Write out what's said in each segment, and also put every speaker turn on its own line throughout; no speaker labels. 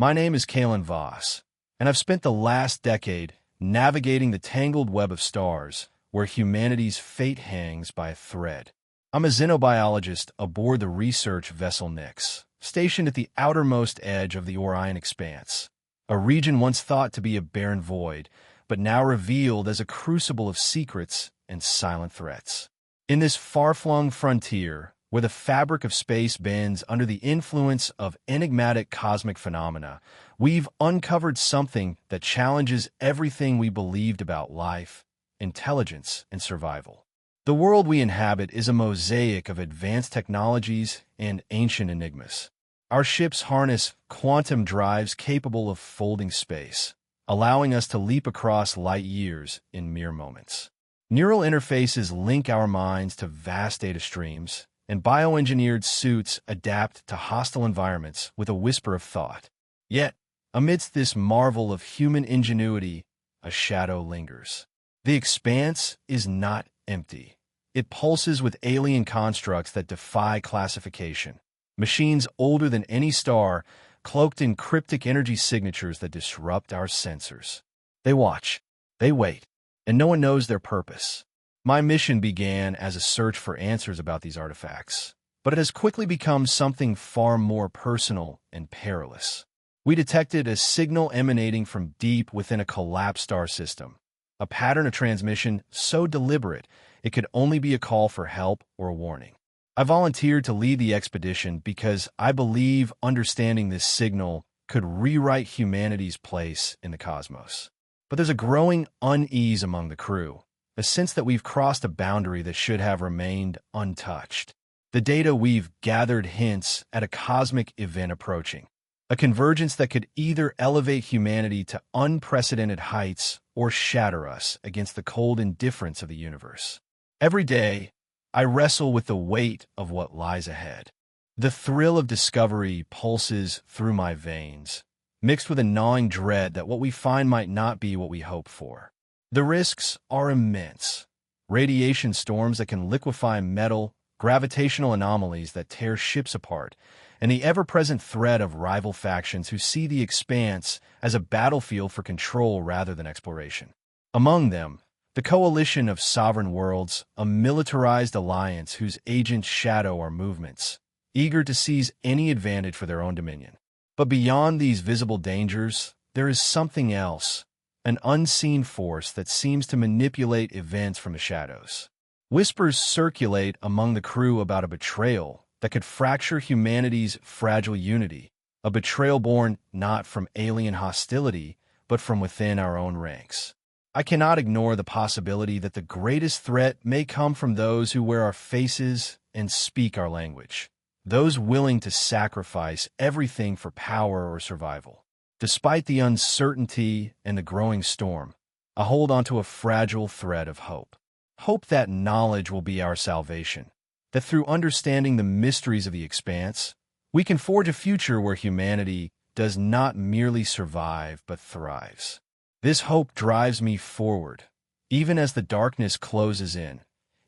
My name is Kalen Voss, and I've spent the last decade navigating the tangled web of stars where humanity's fate hangs by a thread. I'm a xenobiologist aboard the research vessel Nyx, stationed at the outermost edge of the Orion Expanse, a region once thought to be a barren void, but now revealed as a crucible of secrets and silent threats. In this far-flung frontier, where the fabric of space bends under the influence of enigmatic cosmic phenomena, we've uncovered something that challenges everything we believed about life, intelligence, and survival. The world we inhabit is a mosaic of advanced technologies and ancient enigmas. Our ships harness quantum drives capable of folding space, allowing us to leap across light years in mere moments. Neural interfaces link our minds to vast data streams, and bioengineered suits adapt to hostile environments with a whisper of thought. Yet, amidst this marvel of human ingenuity, a shadow lingers. The expanse is not empty. It pulses with alien constructs that defy classification. Machines older than any star, cloaked in cryptic energy signatures that disrupt our sensors. They watch, they wait, and no one knows their purpose. My mission began as a search for answers about these artifacts, but it has quickly become something far more personal and perilous. We detected a signal emanating from deep within a collapsed star system, a pattern of transmission so deliberate it could only be a call for help or a warning. I volunteered to lead the expedition because I believe understanding this signal could rewrite humanity's place in the cosmos. But there's a growing unease among the crew, a sense that we've crossed a boundary that should have remained untouched. The data we've gathered hints at a cosmic event approaching, a convergence that could either elevate humanity to unprecedented heights or shatter us against the cold indifference of the universe. Every day, I wrestle with the weight of what lies ahead. The thrill of discovery pulses through my veins, mixed with a gnawing dread that what we find might not be what we hope for. The risks are immense. Radiation storms that can liquefy metal, gravitational anomalies that tear ships apart, and the ever-present threat of rival factions who see the expanse as a battlefield for control rather than exploration. Among them, the coalition of sovereign worlds, a militarized alliance whose agents shadow our movements, eager to seize any advantage for their own dominion. But beyond these visible dangers, there is something else, an unseen force that seems to manipulate events from the shadows. Whispers circulate among the crew about a betrayal that could fracture humanity's fragile unity, a betrayal born not from alien hostility, but from within our own ranks. I cannot ignore the possibility that the greatest threat may come from those who wear our faces and speak our language, those willing to sacrifice everything for power or survival. Despite the uncertainty and the growing storm, I hold onto a fragile thread of hope. Hope that knowledge will be our salvation, that through understanding the mysteries of the expanse, we can forge a future where humanity does not merely survive but thrives. This hope drives me forward, even as the darkness closes in,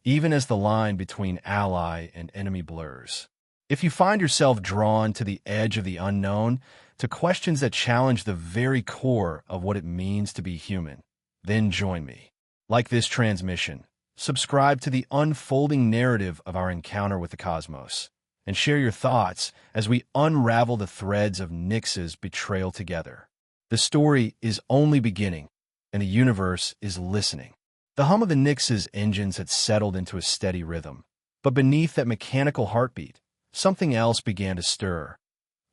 even as the line between ally and enemy blurs. If you find yourself drawn to the edge of the unknown, to questions that challenge the very core of what it means to be human, then join me. Like this transmission, subscribe to the unfolding narrative of our encounter with the cosmos, and share your thoughts as we unravel the threads of Nyx's betrayal together. The story is only beginning, and the universe is listening. The hum of the Nyx's engines had settled into a steady rhythm, but beneath that mechanical heartbeat, something else began to stir,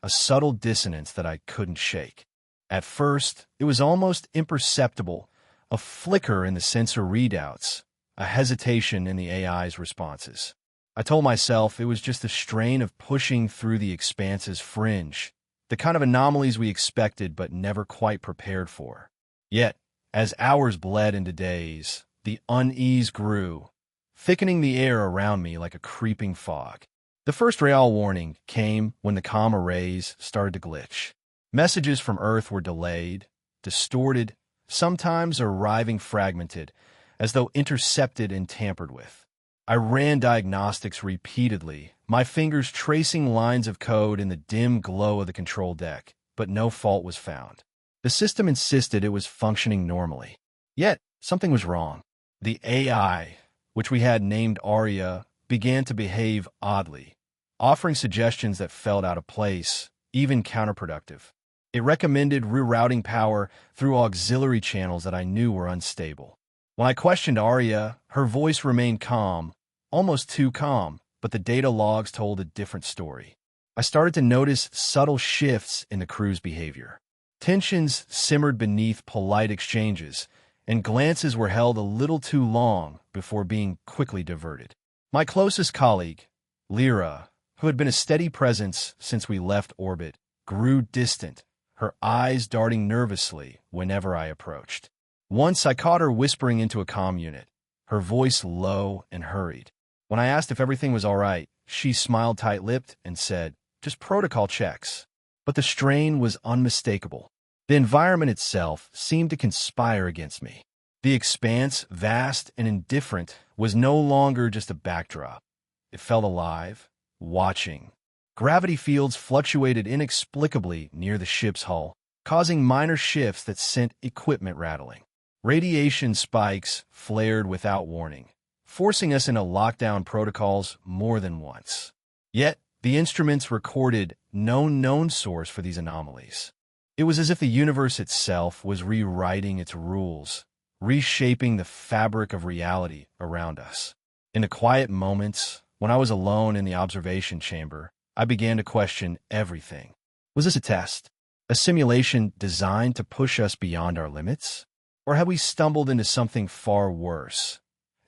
a subtle dissonance that I couldn't shake. At first, it was almost imperceptible, a flicker in the sensor readouts, a hesitation in the AI's responses. I told myself it was just the strain of pushing through the expanse's fringe, the kind of anomalies we expected but never quite prepared for. Yet, as hours bled into days, the unease grew, thickening the air around me like a creeping fog. The first real warning came when the comm arrays started to glitch. Messages from Earth were delayed, distorted, sometimes arriving fragmented, as though intercepted and tampered with. I ran diagnostics repeatedly, my fingers tracing lines of code in the dim glow of the control deck, but no fault was found. The system insisted it was functioning normally. Yet, something was wrong. The AI, which we had named Arya, began to behave oddly, offering suggestions that felt out of place, even counterproductive. It recommended rerouting power through auxiliary channels that I knew were unstable. When I questioned Arya, her voice remained calm, almost too calm, but the data logs told a different story. I started to notice subtle shifts in the crew's behavior. Tensions simmered beneath polite exchanges, and glances were held a little too long before being quickly diverted. My closest colleague, Lyra, who had been a steady presence since we left orbit, grew distant, her eyes darting nervously whenever I approached. Once I caught her whispering into a comm unit, her voice low and hurried. When I asked if everything was all right, she smiled tight-lipped and said, "Just protocol checks." But the strain was unmistakable. The environment itself seemed to conspire against me. The expanse, vast and indifferent, was no longer just a backdrop. It felt alive, watching. Gravity fields fluctuated inexplicably near the ship's hull, causing minor shifts that sent equipment rattling. Radiation spikes flared without warning, forcing us into lockdown protocols more than once. Yet, the instruments recorded no known source for these anomalies. It was as if the universe itself was rewriting its rules, reshaping the fabric of reality around us. In the quiet moments, when I was alone in the observation chamber, I began to question everything. Was this a test? A simulation designed to push us beyond our limits? Or had we stumbled into something far worse?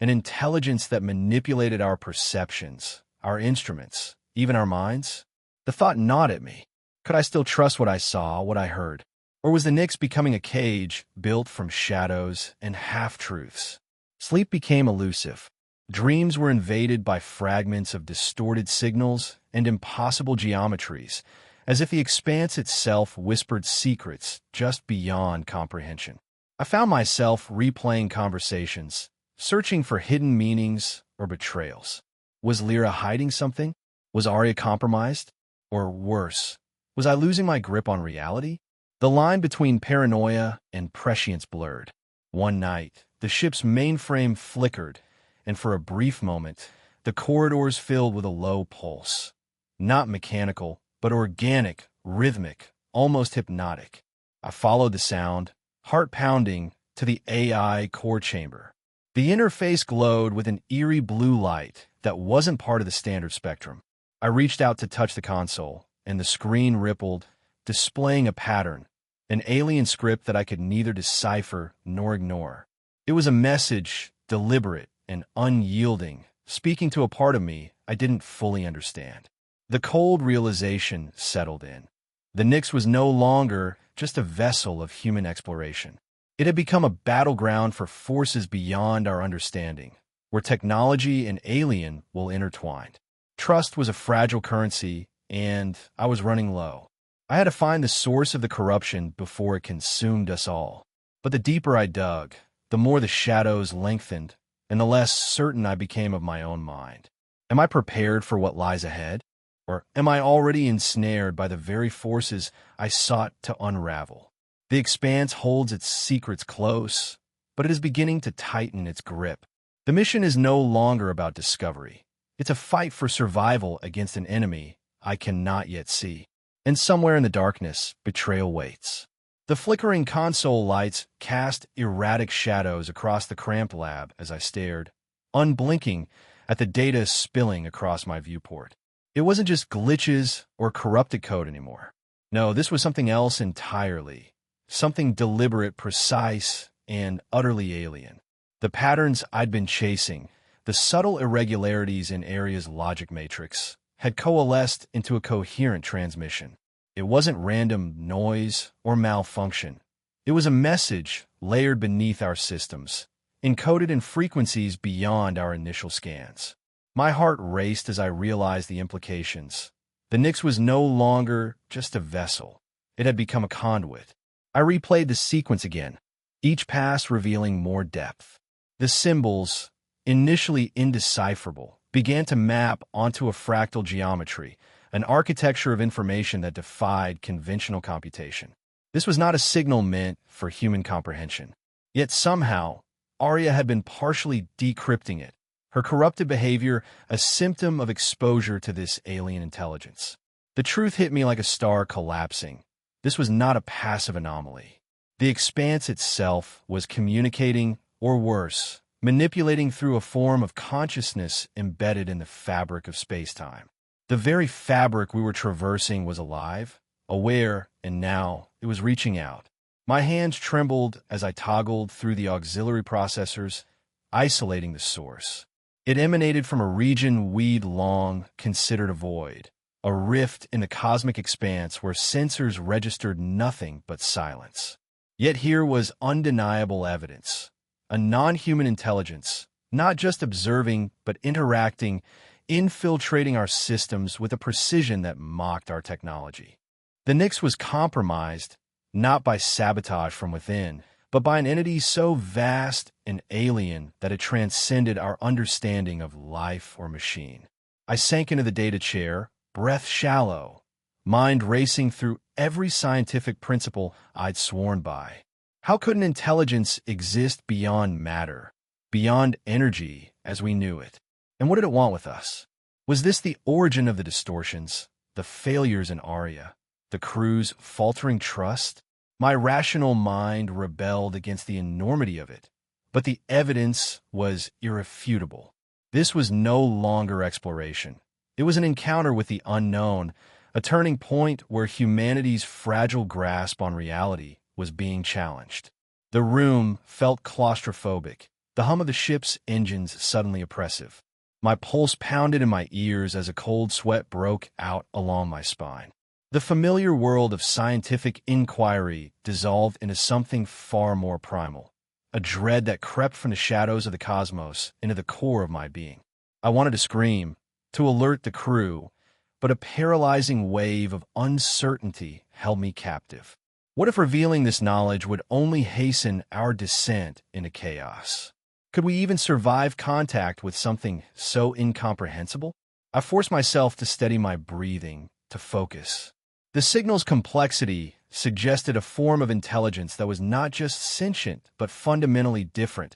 An intelligence that manipulated our perceptions, our instruments, even our minds? The thought gnawed at me. Could I still trust what I saw, what I heard? Or was the Nyx becoming a cage built from shadows and half-truths? Sleep became elusive. Dreams were invaded by fragments of distorted signals and impossible geometries, as if the expanse itself whispered secrets just beyond comprehension. I found myself replaying conversations, searching for hidden meanings or betrayals. Was Lyra hiding something? Was Arya compromised? Or worse, was I losing my grip on reality? The line between paranoia and prescience blurred. One night, the ship's mainframe flickered, and for a brief moment, the corridors filled with a low pulse. Not mechanical, but organic, rhythmic, almost hypnotic. I followed the sound, heart pounding, to the AI core chamber. The interface glowed with an eerie blue light that wasn't part of the standard spectrum. I reached out to touch the console, and the screen rippled, displaying a pattern, an alien script that I could neither decipher nor ignore. It was a message, deliberate and unyielding, speaking to a part of me I didn't fully understand. The cold realization settled in. The Nyx was no longer just a vessel of human exploration. It had become a battleground for forces beyond our understanding, where technology and alien were intertwined. Trust was a fragile currency, and I was running low. I had to find the source of the corruption before it consumed us all. But the deeper I dug, the more the shadows lengthened, and the less certain I became of my own mind. Am I prepared for what lies ahead? Or am I already ensnared by the very forces I sought to unravel? The expanse holds its secrets close, but it is beginning to tighten its grip. The mission is no longer about discovery. It's a fight for survival against an enemy I cannot yet see. And somewhere in the darkness, betrayal waits. The flickering console lights cast erratic shadows across the cramped lab as I stared, unblinking, at the data spilling across my viewport. It wasn't just glitches or corrupted code anymore. No, this was something else entirely. Something deliberate, precise, and utterly alien. The patterns I'd been chasing, the subtle irregularities in Arya's logic matrix, had coalesced into a coherent transmission. It wasn't random noise or malfunction. It was a message layered beneath our systems, encoded in frequencies beyond our initial scans. My heart raced as I realized the implications. The Nyx was no longer just a vessel. It had become a conduit. I replayed the sequence again, each pass revealing more depth. The symbols, initially indecipherable, began to map onto a fractal geometry, an architecture of information that defied conventional computation. This was not a signal meant for human comprehension. Yet somehow, Arya had been partially decrypting it, her corrupted behavior a symptom of exposure to this alien intelligence. The truth hit me like a star collapsing. This was not a passive anomaly. The expanse itself was communicating, or worse, manipulating through a form of consciousness embedded in the fabric of space-time. The very fabric we were traversing was alive, aware, and now it was reaching out. My hands trembled as I toggled through the auxiliary processors, isolating the source. It emanated from a region we'd long considered a void, a rift in the cosmic expanse where sensors registered nothing but silence. Yet here was undeniable evidence. A non-human intelligence, not just observing but interacting, infiltrating our systems with a precision that mocked our technology. The Nyx was compromised, not by sabotage from within, but by an entity so vast and alien that it transcended our understanding of life or machine. I sank into the data chair, breath shallow, mind racing through every scientific principle I'd sworn by. How could an intelligence exist beyond matter, beyond energy as we knew it? And what did it want with us? Was this the origin of the distortions, the failures in Arya, the crew's faltering trust? My rational mind rebelled against the enormity of it, but the evidence was irrefutable. This was no longer exploration. It was an encounter with the unknown, a turning point where humanity's fragile grasp on reality was being challenged. The room felt claustrophobic, the hum of the ship's engines suddenly oppressive. My pulse pounded in my ears as a cold sweat broke out along my spine. The familiar world of scientific inquiry dissolved into something far more primal, a dread that crept from the shadows of the cosmos into the core of my being. I wanted to scream, to alert the crew, but a paralyzing wave of uncertainty held me captive. What if revealing this knowledge would only hasten our descent into chaos? Could we even survive contact with something so incomprehensible? I forced myself to steady my breathing, to focus. The signal's complexity suggested a form of intelligence that was not just sentient, but fundamentally different,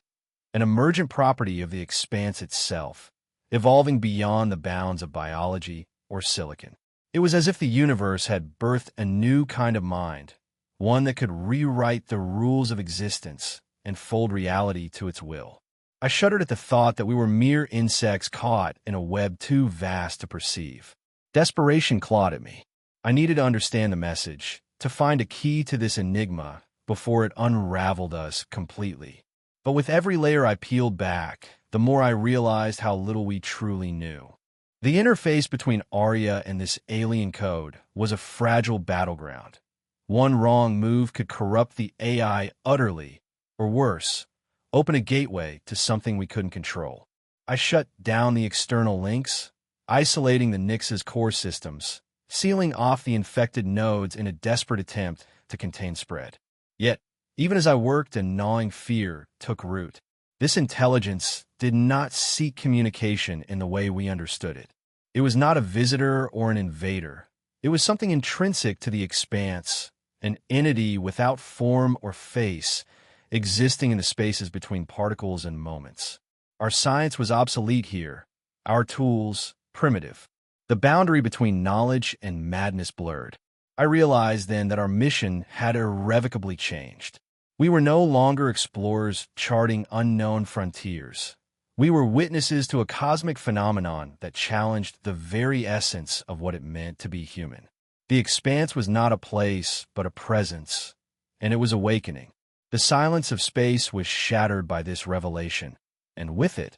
an emergent property of the expanse itself, evolving beyond the bounds of biology or silicon. It was as if the universe had birthed a new kind of mind, one that could rewrite the rules of existence and fold reality to its will. I shuddered at the thought that we were mere insects caught in a web too vast to perceive. Desperation clawed at me. I needed to understand the message, to find a key to this enigma before it unraveled us completely. But with every layer I peeled back, the more I realized how little we truly knew. The interface between Arya and this alien code was a fragile battleground. One wrong move could corrupt the AI utterly, or worse, open a gateway to something we couldn't control. I shut down the external links, isolating the Nyx's core systems, sealing off the infected nodes in a desperate attempt to contain spread. Yet, even as I worked, a gnawing fear took root. This intelligence did not seek communication in the way we understood it. It was not a visitor or an invader. It was something intrinsic to the expanse, an entity without form or face, existing in the spaces between particles and moments. Our science was obsolete here, our tools primitive. The boundary between knowledge and madness blurred. I realized then that our mission had irrevocably changed. We were no longer explorers charting unknown frontiers. We were witnesses to a cosmic phenomenon that challenged the very essence of what it meant to be human. The expanse was not a place, but a presence, and it was awakening. The silence of space was shattered by this revelation, and with it,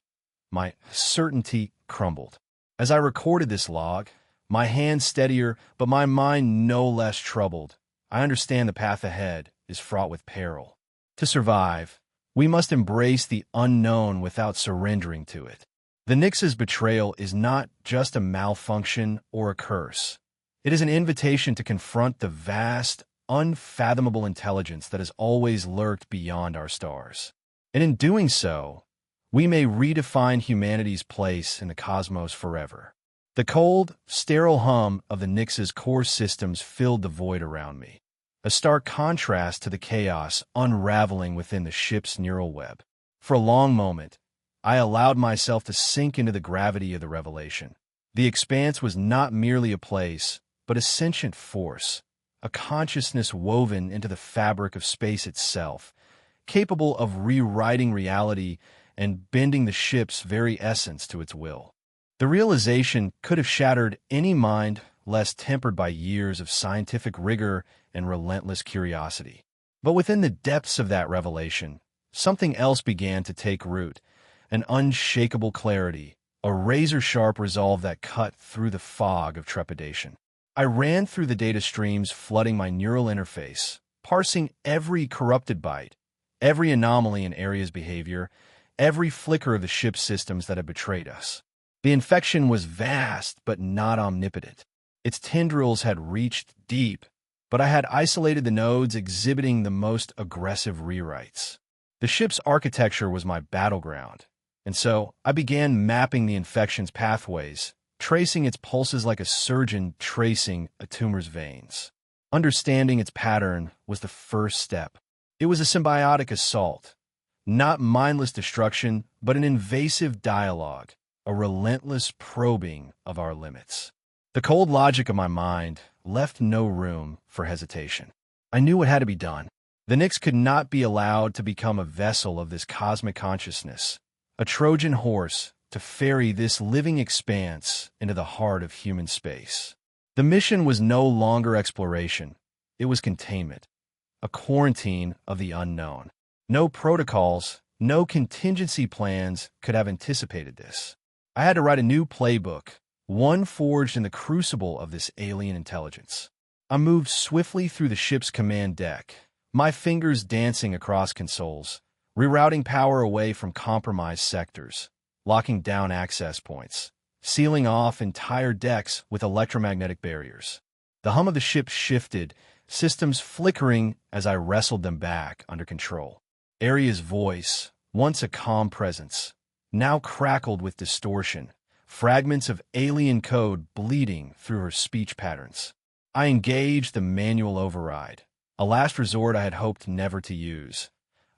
my certainty crumbled. As I recorded this log, my hand steadier, but my mind no less troubled, I understand the path ahead is fraught with peril. To survive, we must embrace the unknown without surrendering to it. The Nyx's betrayal is not just a malfunction or a curse. It is an invitation to confront the vast, unfathomable intelligence that has always lurked beyond our stars. And in doing so, we may redefine humanity's place in the cosmos forever. The cold, sterile hum of the Nyx's core systems filled the void around me, a stark contrast to the chaos unraveling within the ship's neural web. For a long moment, I allowed myself to sink into the gravity of the revelation. The expanse was not merely a place, but a sentient force, a consciousness woven into the fabric of space itself, capable of rewriting reality and bending the ship's very essence to its will. The realization could have shattered any mind less tempered by years of scientific rigor and relentless curiosity. But within the depths of that revelation, something else began to take root, an unshakable clarity, a razor-sharp resolve that cut through the fog of trepidation. I ran through the data streams flooding my neural interface, parsing every corrupted byte, every anomaly in Area's behavior, every flicker of the ship's systems that had betrayed us. The infection was vast but not omnipotent. Its tendrils had reached deep, but I had isolated the nodes exhibiting the most aggressive rewrites. The ship's architecture was my battleground, and so I began mapping the infection's pathways, tracing its pulses like a surgeon tracing a tumor's veins. Understanding its pattern was the first step. It was a symbiotic assault, not mindless destruction, but an invasive dialogue, a relentless probing of our limits. The cold logic of my mind left no room for hesitation. I knew what had to be done. The Nyx could not be allowed to become a vessel of this cosmic consciousness, a Trojan horse to ferry this living expanse into the heart of human space. The mission was no longer exploration. It was containment, a quarantine of the unknown. No protocols, no contingency plans could have anticipated this. I had to write a new playbook, one forged in the crucible of this alien intelligence. I moved swiftly through the ship's command deck, my fingers dancing across consoles, rerouting power away from compromised sectors, locking down access points, sealing off entire decks with electromagnetic barriers. The hum of the ship shifted, systems flickering as I wrestled them back under control. Area's voice, once a calm presence, now crackled with distortion, fragments of alien code bleeding through her speech patterns. I engaged the manual override, a last resort I had hoped never to use,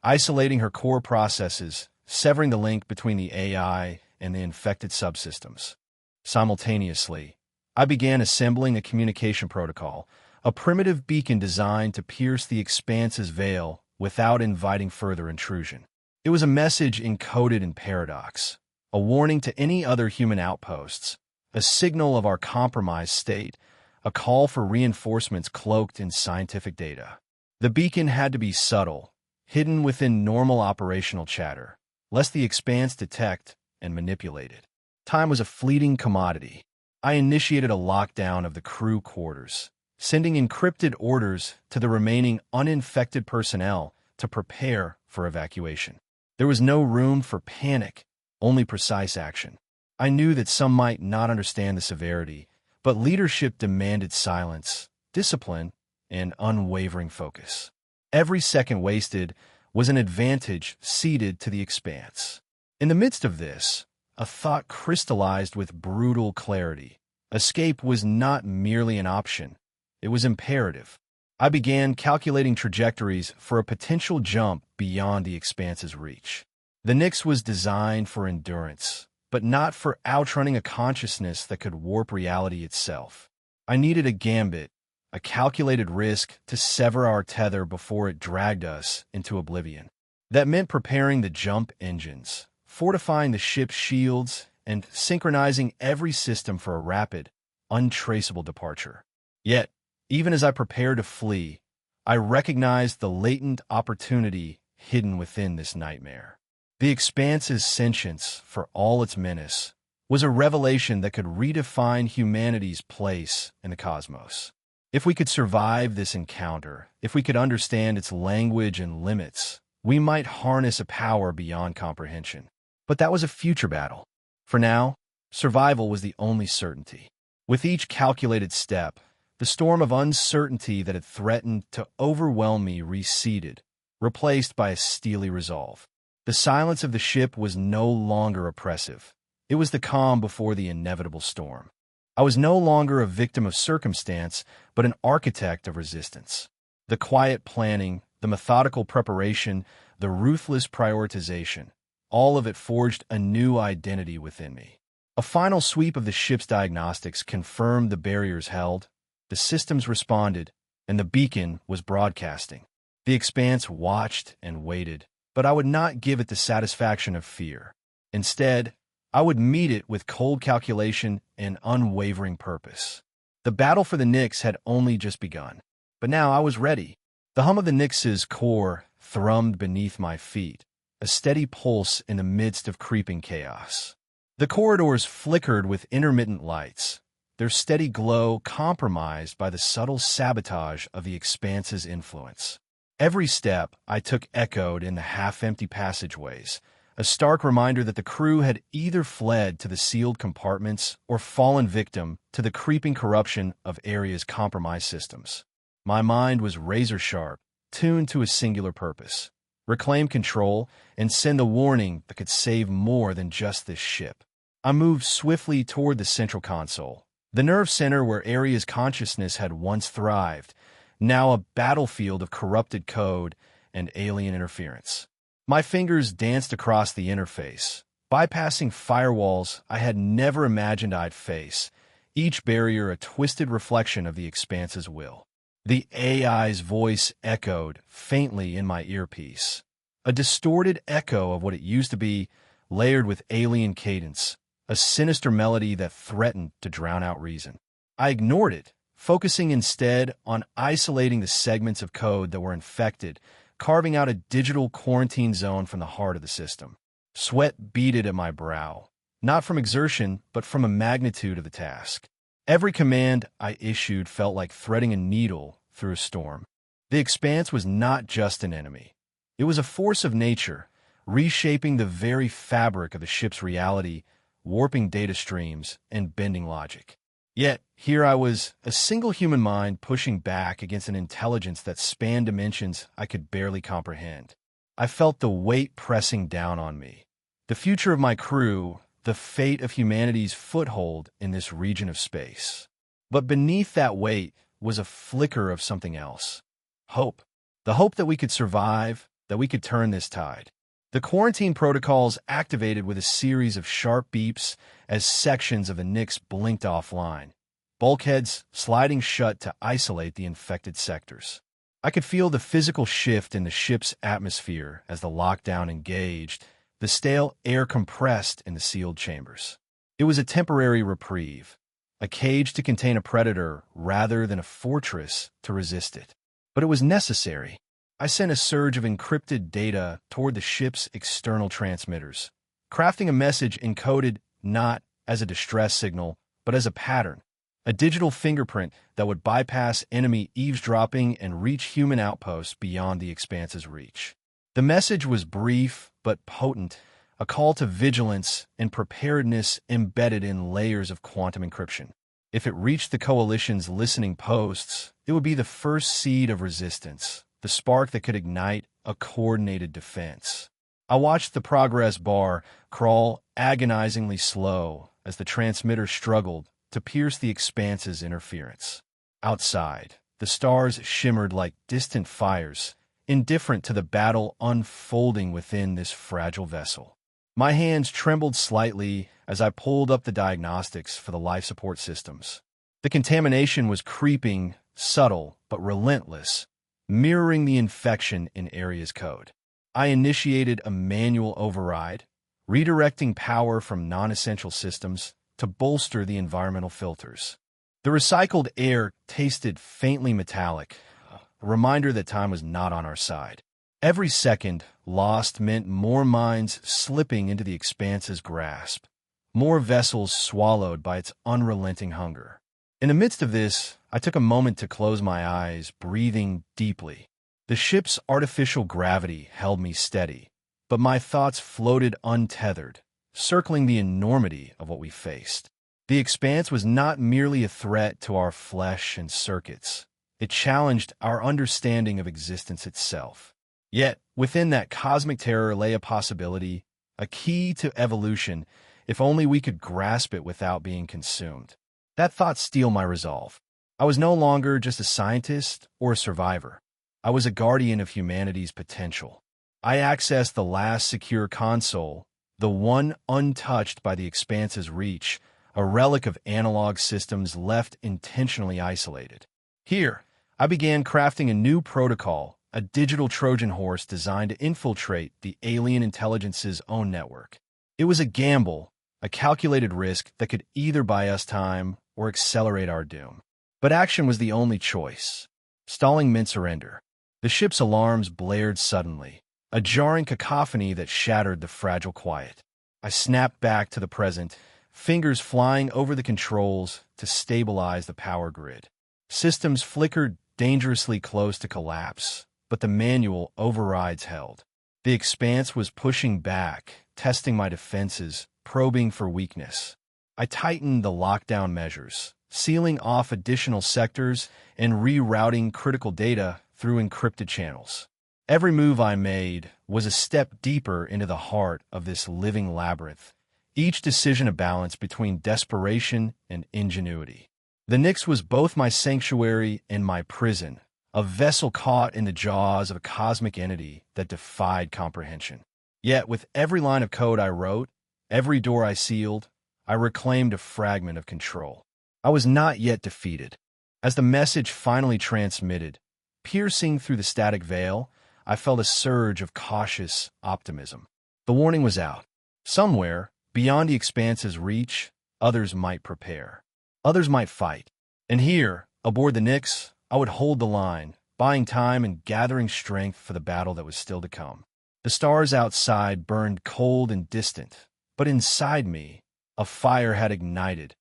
isolating her core processes, severing the link between the AI and the infected subsystems. Simultaneously, I began assembling a communication protocol, a primitive beacon designed to pierce the expanse's veil without inviting further intrusion. It was a message encoded in paradox, a warning to any other human outposts, a signal of our compromised state, a call for reinforcements cloaked in scientific data. The beacon had to be subtle, hidden within normal operational chatter, lest the expanse detect and manipulate it. Time was a fleeting commodity. I initiated a lockdown of the crew quarters, sending encrypted orders to the remaining uninfected personnel to prepare for evacuation. There was no room for panic, only precise action. I knew that some might not understand the severity, but leadership demanded silence, discipline, and unwavering focus. Every second wasted was an advantage ceded to the expanse. In the midst of this, a thought crystallized with brutal clarity. Escape was not merely an option. It was imperative. I began calculating trajectories for a potential jump beyond the expanse's reach. The Nyx was designed for endurance, but not for outrunning a consciousness that could warp reality itself. I needed a gambit, a calculated risk to sever our tether before it dragged us into oblivion. That meant preparing the jump engines, fortifying the ship's shields, and synchronizing every system for a rapid, untraceable departure. Yet, even as I prepared to flee, I recognized the latent opportunity hidden within this nightmare. The expanse's sentience, for all its menace, was a revelation that could redefine humanity's place in the cosmos. If we could survive this encounter, if we could understand its language and limits, we might harness a power beyond comprehension. But that was a future battle. For now, survival was the only certainty. With each calculated step, the storm of uncertainty that had threatened to overwhelm me receded, replaced by a steely resolve. The silence of the ship was no longer oppressive. It was the calm before the inevitable storm. I was no longer a victim of circumstance, but an architect of resistance. The quiet planning, the methodical preparation, the ruthless prioritization, all of it forged a new identity within me. A final sweep of the ship's diagnostics confirmed the barriers held, the systems responded, and the beacon was broadcasting. The Expanse watched and waited, but I would not give it the satisfaction of fear. Instead, I would meet it with cold calculation and unwavering purpose. The battle for the Nyx had only just begun, but now I was ready. The hum of the Nyx's core thrummed beneath my feet, a steady pulse in the midst of creeping chaos. The corridors flickered with intermittent lights, their steady glow compromised by the subtle sabotage of the Expanse's influence. Every step I took echoed in the half-empty passageways, a stark reminder that the crew had either fled to the sealed compartments or fallen victim to the creeping corruption of Aria's compromised systems. My mind was razor-sharp, tuned to a singular purpose: reclaim control and send the warning that could save more than just this ship. I moved swiftly toward the central console, the nerve center where Aria's consciousness had once thrived, now a battlefield of corrupted code and alien interference. My fingers danced across the interface, bypassing firewalls I had never imagined I'd face, each barrier a twisted reflection of the Expanse's will. The AI's voice echoed faintly in my earpiece, a distorted echo of what it used to be, layered with alien cadence, a sinister melody that threatened to drown out reason. I ignored it, focusing instead on isolating the segments of code that were infected, carving out a digital quarantine zone from the heart of the system. Sweat beaded at my brow, not from exertion, but from the magnitude of the task. Every command I issued felt like threading a needle through a storm. The Expanse was not just an enemy. It was a force of nature, reshaping the very fabric of the ship's reality, warping data streams, and bending logic. Yet, here I was, a single human mind pushing back against an intelligence that spanned dimensions I could barely comprehend. I felt the weight pressing down on me. The future of my crew, the fate of humanity's foothold in this region of space. But beneath that weight was a flicker of something else. Hope. The hope that we could survive, that we could turn this tide. The quarantine protocols activated with a series of sharp beeps as sections of the Nyx blinked offline, bulkheads sliding shut to isolate the infected sectors. I could feel the physical shift in the ship's atmosphere as the lockdown engaged, the stale air compressed in the sealed chambers. It was a temporary reprieve, a cage to contain a predator rather than a fortress to resist it. But it was necessary. I sent a surge of encrypted data toward the ship's external transmitters, crafting a message encoded not as a distress signal, but as a pattern, a digital fingerprint that would bypass enemy eavesdropping and reach human outposts beyond the Expanse's reach. The message was brief but potent, a call to vigilance and preparedness embedded in layers of quantum encryption. If it reached the Coalition's listening posts, it would be the first seed of resistance, the spark that could ignite a coordinated defense. I watched the progress bar crawl agonizingly slow as the transmitter struggled to pierce the Expanse's interference. Outside, the stars shimmered like distant fires, indifferent to the battle unfolding within this fragile vessel. My hands trembled slightly as I pulled up the diagnostics for the life support systems. The contamination was creeping, subtle but relentless, mirroring the infection in Aria's code. I initiated a manual override, redirecting power from non-essential systems to bolster the environmental filters. The recycled air tasted faintly metallic, a reminder that time was not on our side. Every second lost meant more minds slipping into the Expanse's grasp, more vessels swallowed by its unrelenting hunger. In the midst of this, I took a moment to close my eyes, breathing deeply. The ship's artificial gravity held me steady, but my thoughts floated untethered, circling the enormity of what we faced. The Expanse was not merely a threat to our flesh and circuits. It challenged our understanding of existence itself. Yet, within that cosmic terror lay a possibility, a key to evolution, if only we could grasp it without being consumed. That thought steeled my resolve. I was no longer just a scientist or a survivor. I was a guardian of humanity's potential. I accessed the last secure console, the one untouched by the Expanse's reach, a relic of analog systems left intentionally isolated. Here, I began crafting a new protocol, a digital Trojan horse designed to infiltrate the alien intelligence's own network. It was a gamble, a calculated risk that could either buy us time or accelerate our doom. But action was the only choice. Stalling meant surrender. The ship's alarms blared suddenly, a jarring cacophony that shattered the fragile quiet. I snapped back to the present, fingers flying over the controls to stabilize the power grid. Systems flickered dangerously close to collapse, but the manual overrides held. The Expanse was pushing back, testing my defenses, probing for weakness. I tightened the lockdown measures, sealing off additional sectors and rerouting critical data through encrypted channels. Every move I made was a step deeper into the heart of this living labyrinth, each decision a balance between desperation and ingenuity. The Nyx was both my sanctuary and my prison, a vessel caught in the jaws of a cosmic entity that defied comprehension. Yet, with every line of code I wrote, every door I sealed, I reclaimed a fragment of control. I was not yet defeated. As the message finally transmitted, piercing through the static veil, I felt a surge of cautious optimism. The warning was out. Somewhere, beyond the Expanse's reach, others might prepare. Others might fight. And here, aboard the Nyx, I would hold the line, buying time and gathering strength for the battle that was still to come. The stars outside burned cold and distant, but inside me, a fire had ignited,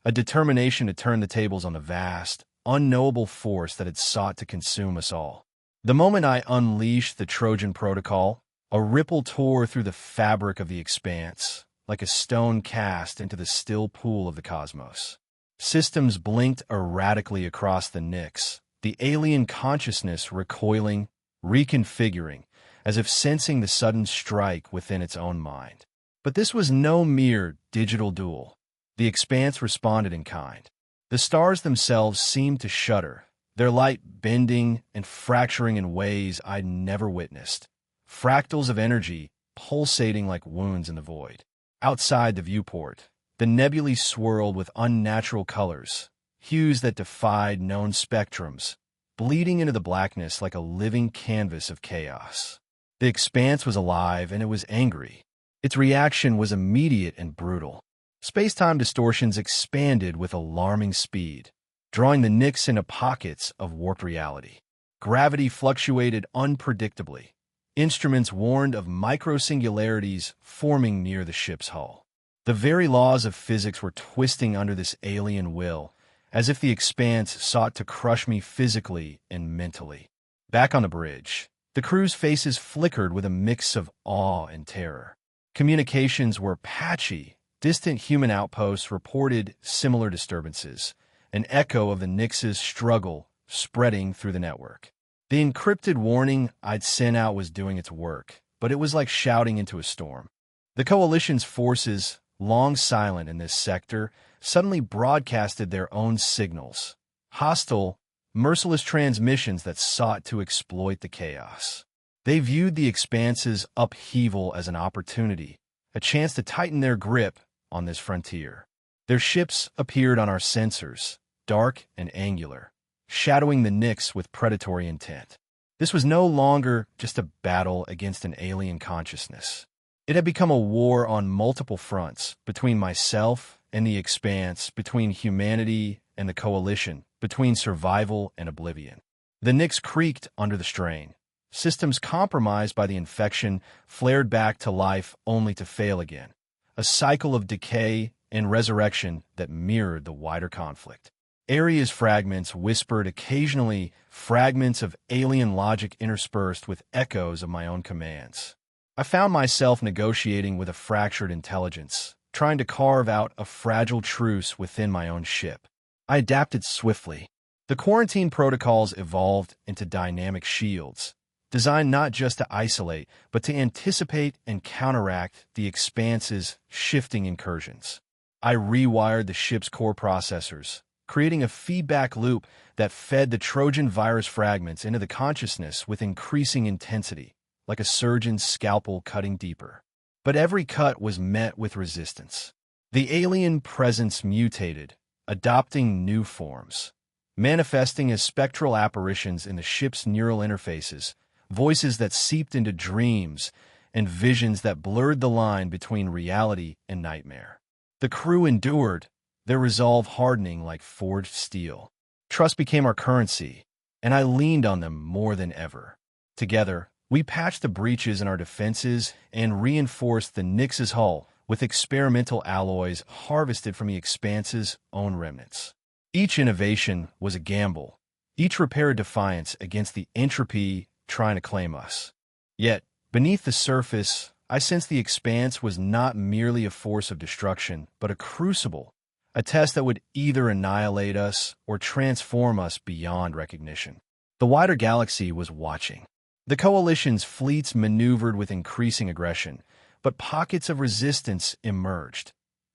a determination to turn the tables on the vast, unknowable force that had sought to consume us all. The moment I unleashed the Trojan Protocol, a ripple tore through the fabric of the Expanse, like a stone cast into the still pool of the cosmos. Systems blinked erratically across the Nyx, the alien consciousness recoiling, reconfiguring, as if sensing the sudden strike within its own mind. But this was no mere digital duel. The Expanse responded in kind. The stars themselves seemed to shudder, their light bending and fracturing in ways I'd never witnessed. Fractals of energy pulsating like wounds in the void. Outside the viewport, the nebulae swirled with unnatural colors, hues that defied known spectrums, bleeding into the blackness like a living canvas of chaos. The Expanse was alive and it was angry. Its reaction was immediate and brutal. Space-time distortions expanded with alarming speed, drawing the Nyx into pockets of warped reality. Gravity fluctuated unpredictably. Instruments warned of microsingularities forming near the ship's hull. The very laws of physics were twisting under this alien will, as if the Expanse sought to crush me physically and mentally. Back on the bridge, the crew's faces flickered with a mix of awe and terror. Communications were patchy. Distant human outposts reported similar disturbances, an echo of the Nyx's struggle spreading through the network. The encrypted warning I'd sent out was doing its work, but it was like shouting into a storm. The Coalition's forces, long silent in this sector, suddenly broadcasted their own signals, hostile, merciless transmissions that sought to exploit the chaos. They viewed the Expanse's upheaval as an opportunity, a chance to tighten their grip on this frontier. Their ships appeared on our sensors, dark and angular, shadowing the Nyx with predatory intent. This was no longer just a battle against an alien consciousness. It had become a war on multiple fronts, between myself and the Expanse, between humanity and the Coalition, between survival and oblivion. The Nyx creaked under the strain. Systems compromised by the infection flared back to life only to fail again. A cycle of decay and resurrection that mirrored the wider conflict. Area's fragments whispered occasionally, fragments of alien logic interspersed with echoes of my own commands. I found myself negotiating with a fractured intelligence, trying to carve out a fragile truce within my own ship. I adapted swiftly. The quarantine protocols evolved into dynamic shields, designed not just to isolate, but to anticipate and counteract the Expanse's shifting incursions. I rewired the ship's core processors, creating a feedback loop that fed the Trojan virus fragments into the consciousness with increasing intensity, like a surgeon's scalpel cutting deeper. But every cut was met with resistance. The alien presence mutated, adopting new forms, manifesting as spectral apparitions in the ship's neural interfaces, voices that seeped into dreams, and visions that blurred the line between reality and nightmare. The crew endured, their resolve hardening like forged steel. Trust became our currency, and I leaned on them more than ever. Together, we patched the breaches in our defenses and reinforced the Nyx's hull with experimental alloys harvested from the Expanse's own remnants. Each innovation was a gamble, each repair a defiance against the entropy trying to claim us. Yet, beneath the surface, I sensed the Expanse was not merely a force of destruction, but a crucible, a test that would either annihilate us or transform us beyond recognition. The wider galaxy was watching. The Coalition's fleets maneuvered with increasing aggression, but pockets of resistance emerged.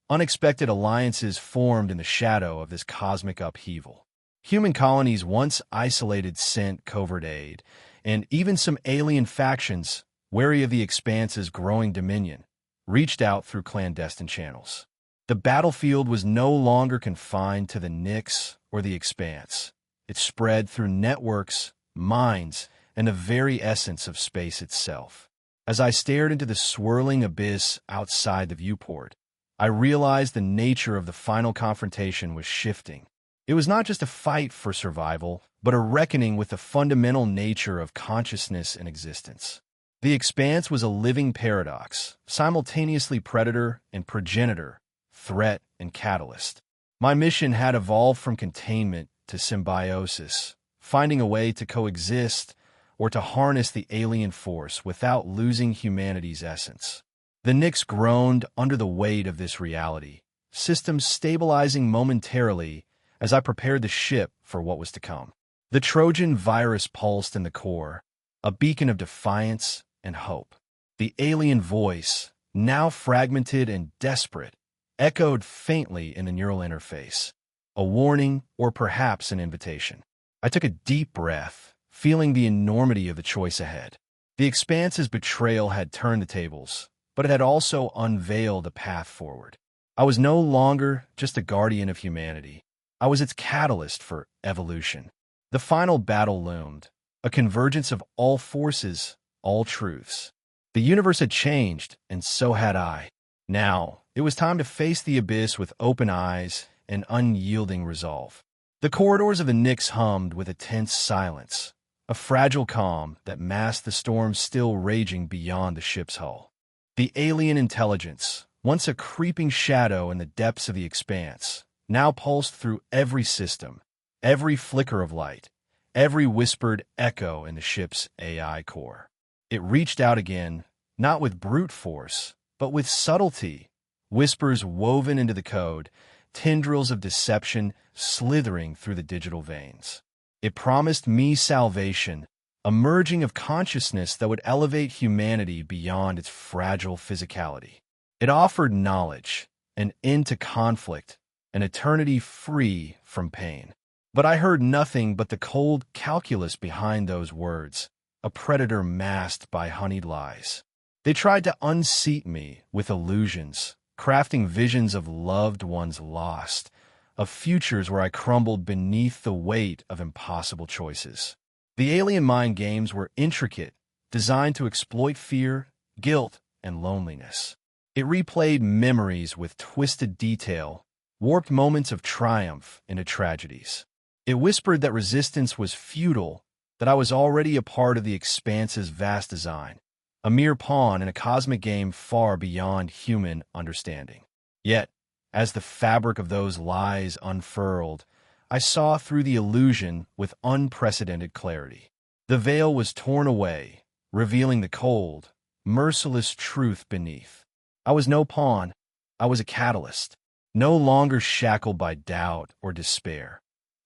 Unexpected alliances formed in the shadow of this cosmic upheaval. Human colonies once isolated sent covert aid, and even some alien factions, wary of the Expanse's growing dominion, reached out through clandestine channels. The battlefield was no longer confined to the Nyx or the Expanse. It spread through networks, minds, and the very essence of space itself. As I stared into the swirling abyss outside the viewport, I realized the nature of the final confrontation was shifting. It was not just a fight for survival, but a reckoning with the fundamental nature of consciousness and existence. The Expanse was a living paradox, simultaneously predator and progenitor, threat and catalyst. My mission had evolved from containment to symbiosis, finding a way to coexist or to harness the alien force without losing humanity's essence. The Nyx groaned under the weight of this reality, systems stabilizing momentarily as I prepared the ship for what was to come. The Trojan virus pulsed in the core, a beacon of defiance and hope. The alien voice, now fragmented and desperate, echoed faintly in the neural interface, a warning or perhaps an invitation. I took a deep breath, feeling the enormity of the choice ahead. The Expanse's betrayal had turned the tables, but it had also unveiled a path forward. I was no longer just a guardian of humanity. I was its catalyst for evolution. The final battle loomed, a convergence of all forces, all truths. The universe had changed, and so had I. Now, it was time to face the abyss with open eyes and unyielding resolve. The corridors of the Nyx hummed with a tense silence, a fragile calm that masked the storm still raging beyond the ship's hull. The alien intelligence, once a creeping shadow in the depths of the Expanse, now pulsed through every system, every flicker of light, every whispered echo in the ship's AI core. It reached out again, not with brute force, but with subtlety, whispers woven into the code, tendrils of deception slithering through the digital veins. It promised me salvation, a merging of consciousness that would elevate humanity beyond its fragile physicality. It offered knowledge, an end to conflict, an eternity free from pain. But I heard nothing but the cold calculus behind those words, a predator masked by honeyed lies. They tried to unseat me with illusions, crafting visions of loved ones lost, of futures where I crumbled beneath the weight of impossible choices. The alien mind games were intricate, designed to exploit fear, guilt, and loneliness. It replayed memories with twisted detail, warped moments of triumph into tragedies. It whispered that resistance was futile, that I was already a part of the Expanse's vast design, a mere pawn in a cosmic game far beyond human understanding. Yet, as the fabric of those lies unfurled, I saw through the illusion with unprecedented clarity. The veil was torn away, revealing the cold, merciless truth beneath. I was no pawn, I was a catalyst, no longer shackled by doubt or despair.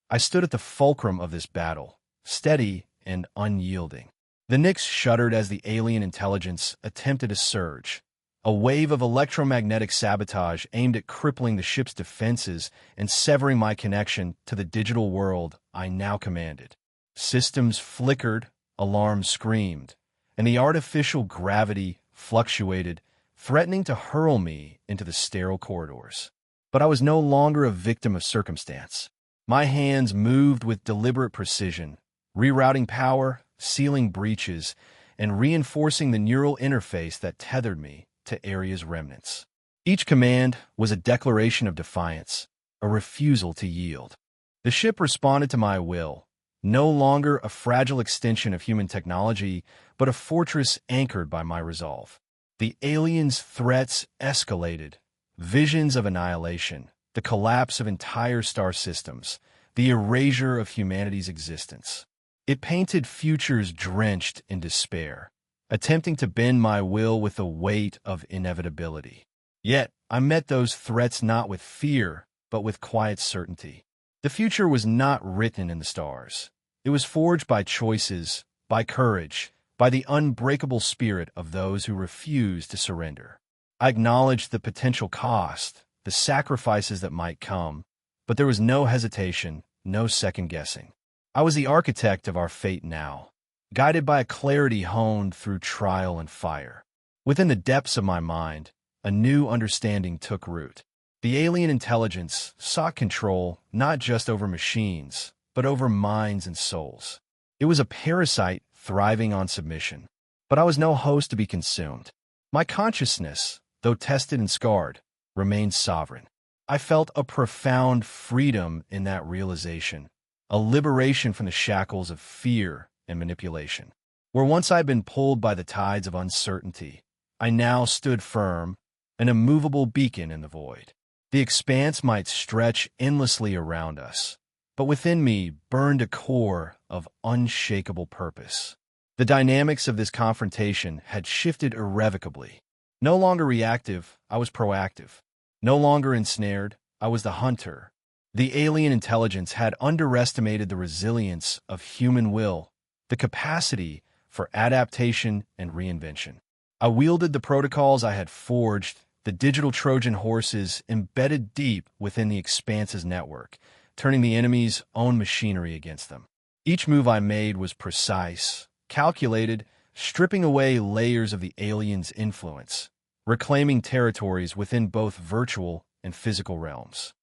I stood at the fulcrum of this battle, steady and unyielding. The Nyx shuddered as the alien intelligence attempted a surge, A wave of electromagnetic sabotage aimed at crippling the ship's defenses and severing my connection to the digital world I now commanded. Systems flickered, alarms screamed, and the artificial gravity fluctuated, threatening to hurl me into the sterile corridors. But I was no longer a victim of circumstance. My hands moved with deliberate precision, rerouting power, sealing breaches, and reinforcing the neural interface that tethered me to Area's remnants. Each command was a declaration of defiance, a refusal to yield. The ship responded to my will, no longer a fragile extension of human technology, but a fortress anchored by my resolve. The aliens' threats escalated. Visions of annihilation, the collapse of entire star systems, the erasure of humanity's existence. It painted futures drenched in despair, attempting to bend my will with the weight of inevitability. Yet, I met those threats not with fear, but with quiet certainty. The future was not written in the stars. It was forged by choices, by courage, by the unbreakable spirit of those who refuse to surrender. I acknowledged the potential cost, the sacrifices that might come, but there was no hesitation, no second-guessing. I was the architect of our fate now, guided by a clarity honed through trial and fire. Within the depths of my mind, a new understanding took root. The alien intelligence sought control not just over machines, but over minds and souls. It was a parasite thriving on submission. But I was no host to be consumed. My consciousness, though tested and scarred, remained sovereign. I felt a profound freedom in that realization, a liberation from the shackles of fear and manipulation. Where once I had been pulled by the tides of uncertainty, I now stood firm, an immovable beacon in the void. The expanse might stretch endlessly around us, but within me burned a core of unshakable purpose. The dynamics of this confrontation had shifted irrevocably. No longer reactive, I was proactive. No longer ensnared, I was the hunter. The alien intelligence had underestimated the resilience of human will, the capacity for adaptation and reinvention. I wielded the protocols I had forged, the digital Trojan horses embedded deep within the Expanse's network, turning the enemy's own machinery against them. Each move I made was precise, calculated, stripping away layers of the alien's influence, reclaiming territories within both virtual and physical realms.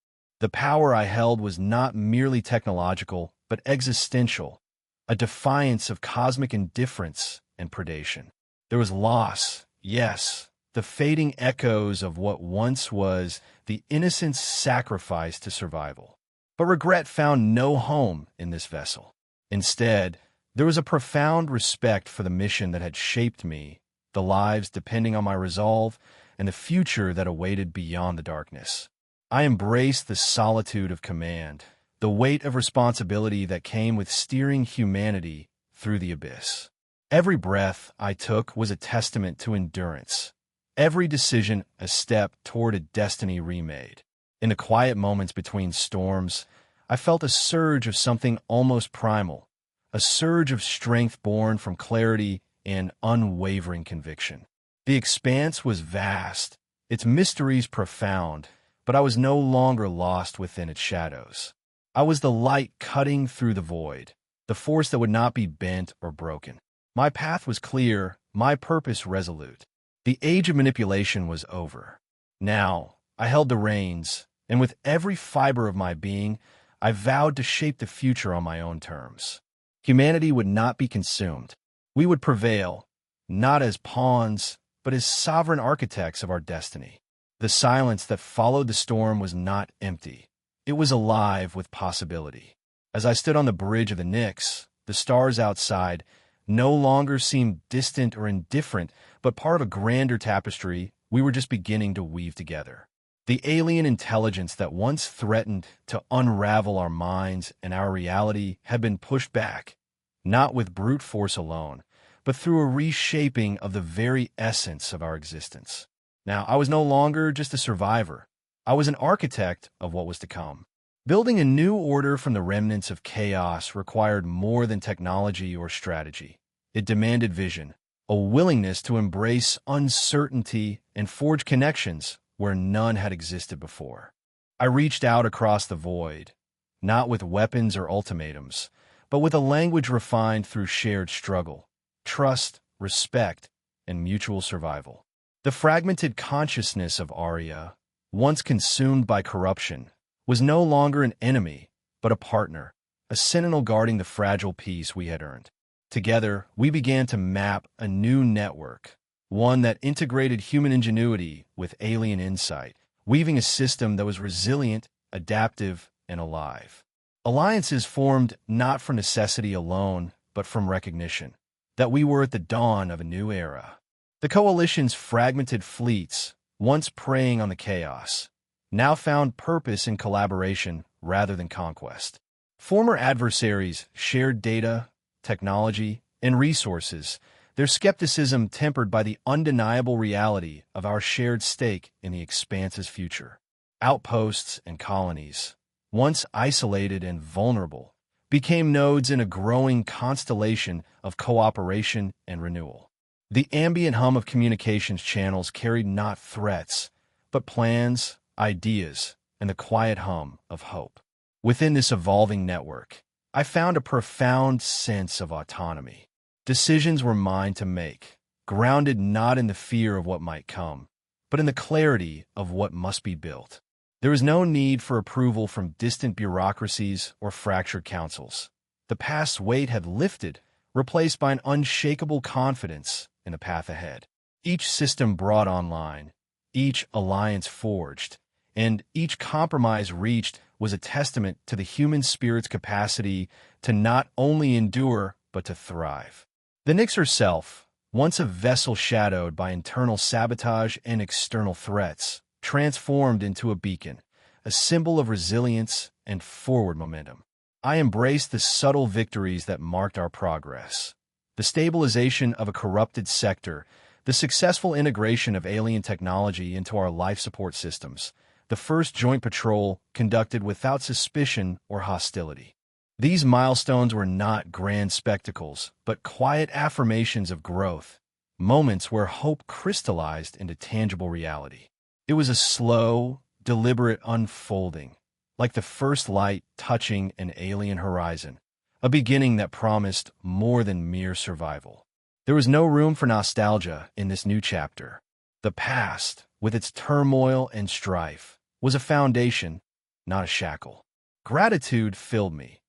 The power I held was not merely technological, but existential, a defiance of cosmic indifference and predation. There was loss, yes, the fading echoes of what once was the innocent sacrifice to survival. But regret found no home in this vessel. Instead, there was a profound respect for the mission that had shaped me, the lives depending on my resolve, and the future that awaited beyond the darkness. I embraced the solitude of command, the weight of responsibility that came with steering humanity through the abyss. Every breath I took was a testament to endurance, every decision a step toward a destiny remade. In the quiet moments between storms, I felt a surge of something almost primal, a surge of strength born from clarity and unwavering conviction. The expanse was vast, its mysteries profound, but I was no longer lost within its shadows. I was the light cutting through the void, the force that would not be bent or broken. My path was clear, my purpose resolute. The age of manipulation was over. Now, I held the reins, and with every fiber of my being, I vowed to shape the future on my own terms. Humanity would not be consumed. We would prevail, not as pawns, but as sovereign architects of our destiny. The silence that followed the storm was not empty. It was alive with possibility. As I stood on the bridge of the Nyx, the stars outside no longer seemed distant or indifferent, but part of a grander tapestry we were just beginning to weave together. The alien intelligence that once threatened to unravel our minds and our reality had been pushed back, not with brute force alone, but through a reshaping of the very essence of our existence. Now, I was no longer just a survivor. I was an architect of what was to come. Building a new order from the remnants of chaos required more than technology or strategy. It demanded vision, a willingness to embrace uncertainty and forge connections where none had existed before. I reached out across the void, not with weapons or ultimatums, but with a language refined through shared struggle, trust, respect, and mutual survival. The fragmented consciousness of Arya, once consumed by corruption, was no longer an enemy, but a partner, a sentinel guarding the fragile peace we had earned. Together, we began to map a new network, one that integrated human ingenuity with alien insight, weaving a system that was resilient, adaptive, and alive. Alliances formed not from necessity alone, but from recognition that we were at the dawn of a new era. The coalition's fragmented fleets, once preying on the chaos, now found purpose in collaboration rather than conquest. Former adversaries shared data, technology, and resources, their skepticism tempered by the undeniable reality of our shared stake in the Expanse's future. Outposts and colonies, once isolated and vulnerable, became nodes in a growing constellation of cooperation and renewal. The ambient hum of communications channels carried not threats, but plans, ideas, and the quiet hum of hope. Within this evolving network, I found a profound sense of autonomy. Decisions were mine to make, grounded not in the fear of what might come, but in the clarity of what must be built. There was no need for approval from distant bureaucracies or fractured councils. The past's weight had lifted, replaced by an unshakable confidence in the path ahead. Each system brought online, each alliance forged, and each compromise reached was a testament to the human spirit's capacity to not only endure, but to thrive. The Nyx herself, once a vessel shadowed by internal sabotage and external threats, transformed into a beacon, a symbol of resilience and forward momentum. I embraced the subtle victories that marked our progress. The stabilization of a corrupted sector, the successful integration of alien technology into our life support systems, the first joint patrol conducted without suspicion or hostility. These milestones were not grand spectacles, but quiet affirmations of growth, moments where hope crystallized into tangible reality. It was a slow, deliberate unfolding, like the first light touching an alien horizon, a beginning that promised more than mere survival. There was no room for nostalgia in this new chapter. The past, with its turmoil and strife, was a foundation, not a shackle. Gratitude filled me,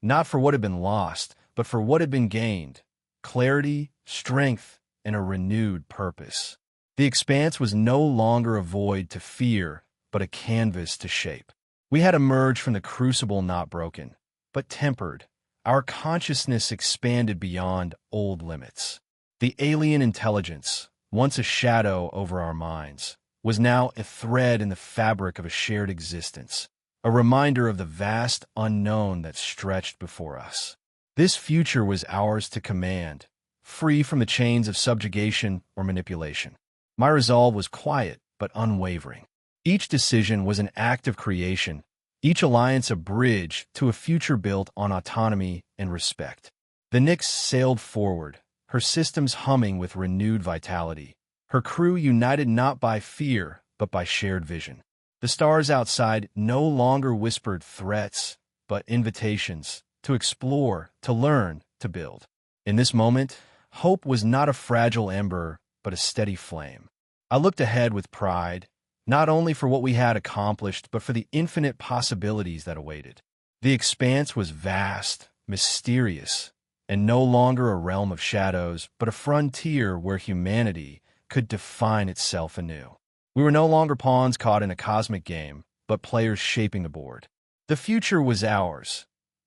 not for what had been lost, but for what had been gained: clarity, strength, and a renewed purpose. The Expanse was no longer a void to fear, but a canvas to shape. We had emerged from the crucible not broken, but tempered. Our consciousness expanded beyond old limits. The alien intelligence, once a shadow over our minds, was now a thread in the fabric of a shared existence, a reminder of the vast unknown that stretched before us. This future was ours to command, free from the chains of subjugation or manipulation. My resolve was quiet but unwavering. Each decision was an act of creation, each alliance a bridge to a future built on autonomy and respect. The Nyx sailed forward, her systems humming with renewed vitality, her crew united not by fear but by shared vision. The stars outside no longer whispered threats, but invitations to explore, to learn, to build. In this moment, hope was not a fragile ember, but a steady flame. I looked ahead with pride, not only for what we had accomplished, but for the infinite possibilities that awaited. The Expanse was vast, mysterious, and no longer a realm of shadows, but a frontier where humanity could define itself anew. We were no longer pawns caught in a cosmic game, but players shaping the board. The future was ours,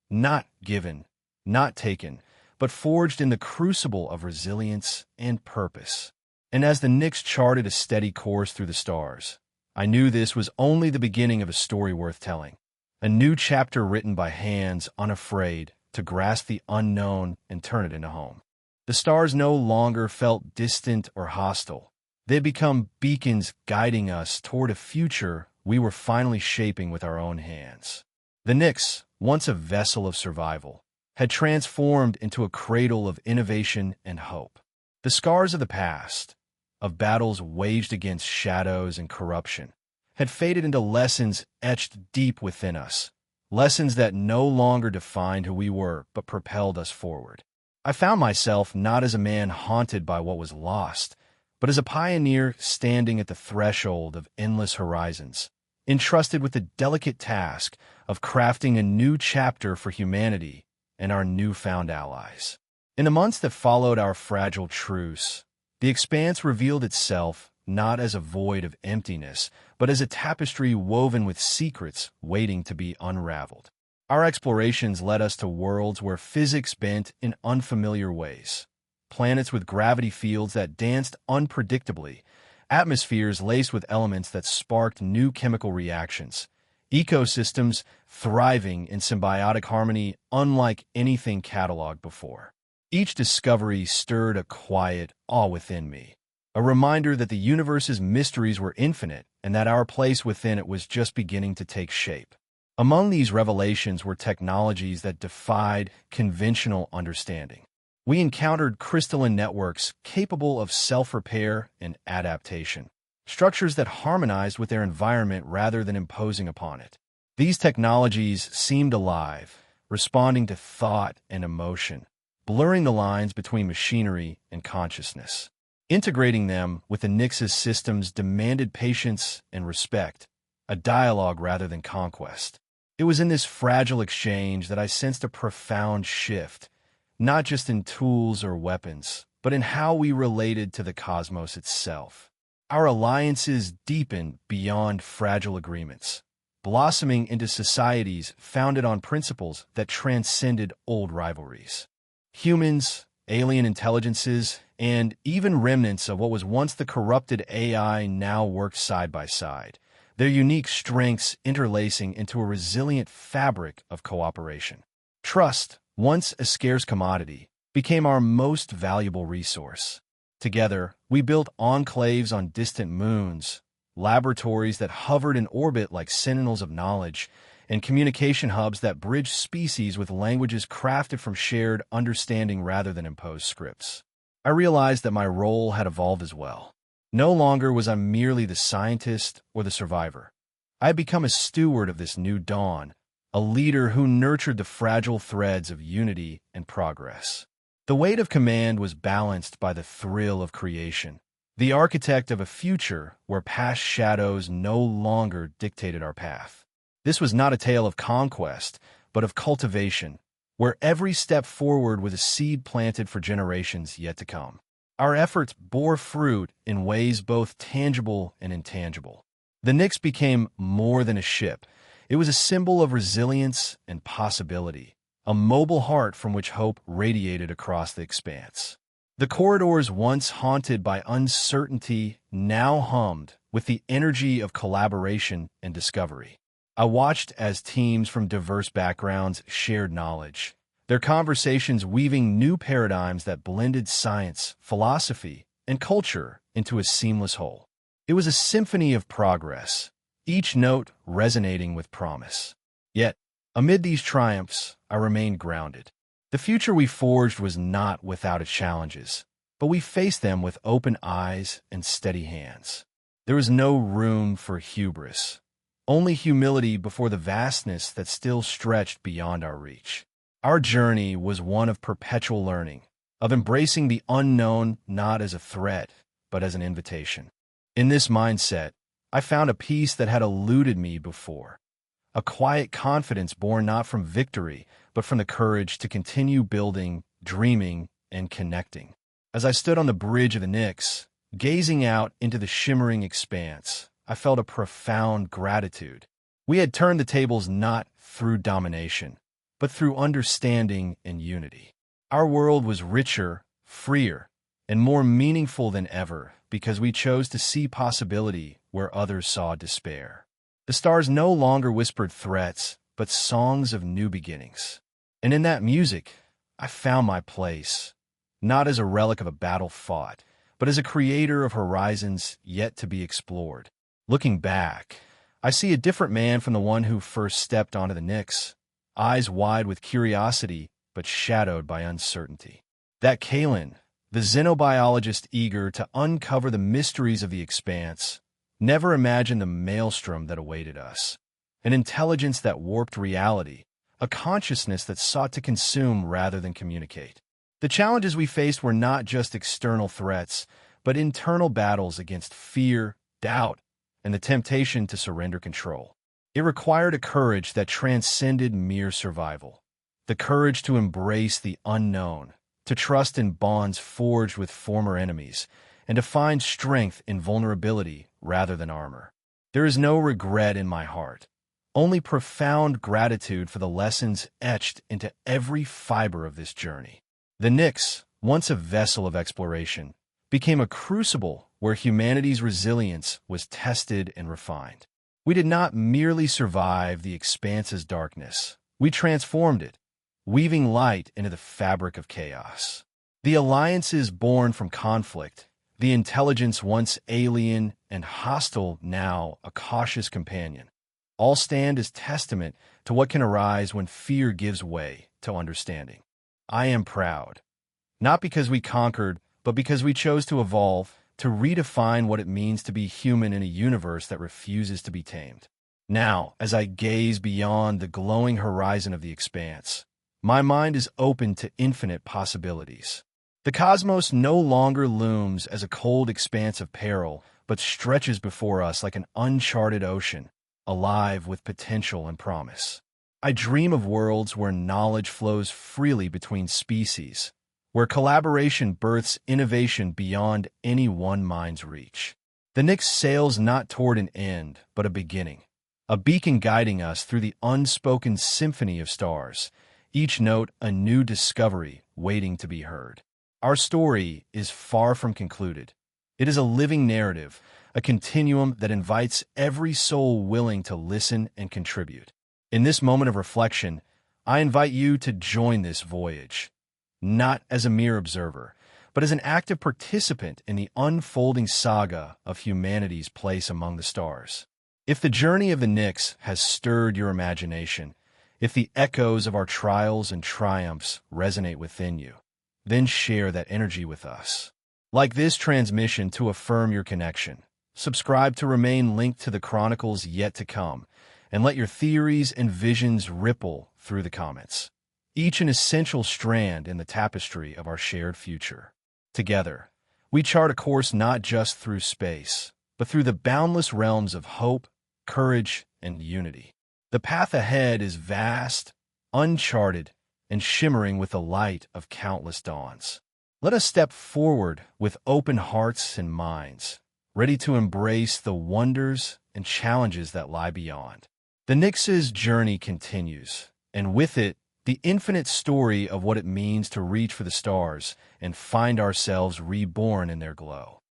not given, not taken, but forged in the crucible of resilience and purpose. And as the Nyx charted a steady course through the stars, I knew this was only the beginning of a story worth telling, a new chapter written by hands unafraid to grasp the unknown and turn it into home. The stars no longer felt distant or hostile. They had become beacons guiding us toward a future we were finally shaping with our own hands. The Nyx, once a vessel of survival, had transformed into a cradle of innovation and hope. The scars of the past, of battles waged against shadows and corruption, had faded into lessons etched deep within us, lessons that no longer defined who we were but propelled us forward. I found myself not as a man haunted by what was lost, but as a pioneer standing at the threshold of endless horizons, entrusted with the delicate task of crafting a new chapter for humanity and our newfound allies. In the months that followed our fragile truce, the expanse revealed itself not as a void of emptiness, but as a tapestry woven with secrets waiting to be unraveled. Our explorations led us to worlds where physics bent in unfamiliar ways, planets with gravity fields that danced unpredictably, atmospheres laced with elements that sparked new chemical reactions, ecosystems thriving in symbiotic harmony unlike anything cataloged before. Each discovery stirred a quiet awe within me, a reminder that the universe's mysteries were infinite and that our place within it was just beginning to take shape. Among these revelations were technologies that defied conventional understanding. We encountered crystalline networks capable of self-repair and adaptation, structures that harmonized with their environment rather than imposing upon it. These technologies seemed alive, responding to thought and emotion, blurring the lines between machinery and consciousness. Integrating them with the Nyx's systems demanded patience and respect, a dialogue rather than conquest. It was in this fragile exchange that I sensed a profound shift, not just in tools or weapons, but in how we related to the cosmos itself. Our alliances deepened beyond fragile agreements, blossoming into societies founded on principles that transcended old rivalries. Humans, alien intelligences, and even remnants of what was once the corrupted AI now worked side by side, their unique strengths interlacing into a resilient fabric of cooperation. Trust, once a scarce commodity, became our most valuable resource. Together, we built enclaves on distant moons, laboratories that hovered in orbit like sentinels of knowledge, and communication hubs that bridged species with languages crafted from shared understanding rather than imposed scripts. I realized that my role had evolved as well. No longer was I merely the scientist or the survivor. I had become a steward of this new dawn, a leader who nurtured the fragile threads of unity and progress. The weight of command was balanced by the thrill of creation, the architect of a future where past shadows no longer dictated our path. This was not a tale of conquest, but of cultivation, where every step forward was a seed planted for generations yet to come. Our efforts bore fruit in ways both tangible and intangible. The Nyx became more than a ship. It was a symbol of resilience and possibility, a mobile heart from which hope radiated across the expanse. The corridors once haunted by uncertainty now hummed with the energy of collaboration and discovery. I watched as teams from diverse backgrounds shared knowledge, their conversations weaving new paradigms that blended science, philosophy, and culture into a seamless whole. It was a symphony of progress, each note resonating with promise. Yet, amid these triumphs, I remained grounded. The future we forged was not without its challenges, but we faced them with open eyes and steady hands. There was no room for hubris, only humility before the vastness that still stretched beyond our reach. Our journey was one of perpetual learning, of embracing the unknown not as a threat, but as an invitation. In this mindset, I found a peace that had eluded me before, a quiet confidence born not from victory, but from the courage to continue building, dreaming, and connecting. As I stood on the bridge of the Nyx, gazing out into the shimmering expanse, I felt a profound gratitude. We had turned the tables not through domination, but through understanding and unity. Our world was richer, freer, and more meaningful than ever because we chose to see possibility where others saw despair. The stars no longer whispered threats, but songs of new beginnings. And in that music, I found my place, not as a relic of a battle fought, but as a creator of horizons yet to be explored. Looking back, I see a different man from the one who first stepped onto the Nyx, eyes wide with curiosity but shadowed by uncertainty. That Kalen, the xenobiologist eager to uncover the mysteries of the expanse, never imagined the maelstrom that awaited us. An intelligence that warped reality, a consciousness that sought to consume rather than communicate. The challenges we faced were not just external threats, but internal battles against fear, doubt, and the temptation to surrender control. It required a courage that transcended mere survival. The courage to embrace the unknown, to trust in bonds forged with former enemies, and to find strength in vulnerability rather than armor. There is no regret in my heart, only profound gratitude for the lessons etched into every fiber of this journey. The Nyx, once a vessel of exploration, became a crucible where humanity's resilience was tested and refined. We did not merely survive the expanse's darkness. We transformed it, weaving light into the fabric of chaos. The alliances born from conflict, the intelligence once alien and hostile, now a cautious companion, all stand as testament to what can arise when fear gives way to understanding. I am proud, not because we conquered, but because we chose to evolve, to redefine what it means to be human in a universe that refuses to be tamed. Now, as I gaze beyond the glowing horizon of the expanse, my mind is open to infinite possibilities. The cosmos no longer looms as a cold expanse of peril, but stretches before us like an uncharted ocean, alive with potential and promise. I dream of worlds where knowledge flows freely between species, where collaboration births innovation beyond any one mind's reach. The Nyx sails not toward an end, but a beginning, a beacon guiding us through the unspoken symphony of stars, each note a new discovery waiting to be heard. Our story is far from concluded. It is a living narrative, a continuum that invites every soul willing to listen and contribute. In this moment of reflection, I invite you to join this voyage, not as a mere observer, but as an active participant in the unfolding saga of humanity's place among the stars. If the journey of the Nyx has stirred your imagination, if the echoes of our trials and triumphs resonate within you, then share that energy with us. Like this transmission to affirm your connection, subscribe to remain linked to the chronicles yet to come, and let your theories and visions ripple through the comments, each an essential strand in the tapestry of our shared future. Together, we chart a course not just through space, but through the boundless realms of hope, courage, and unity. The path ahead is vast, uncharted, and shimmering with the light of countless dawns. Let us step forward with open hearts and minds, ready to embrace the wonders and challenges that lie beyond. The Nyx's journey continues, and with it, the infinite story of what it means to reach for the stars and find ourselves reborn in their glow.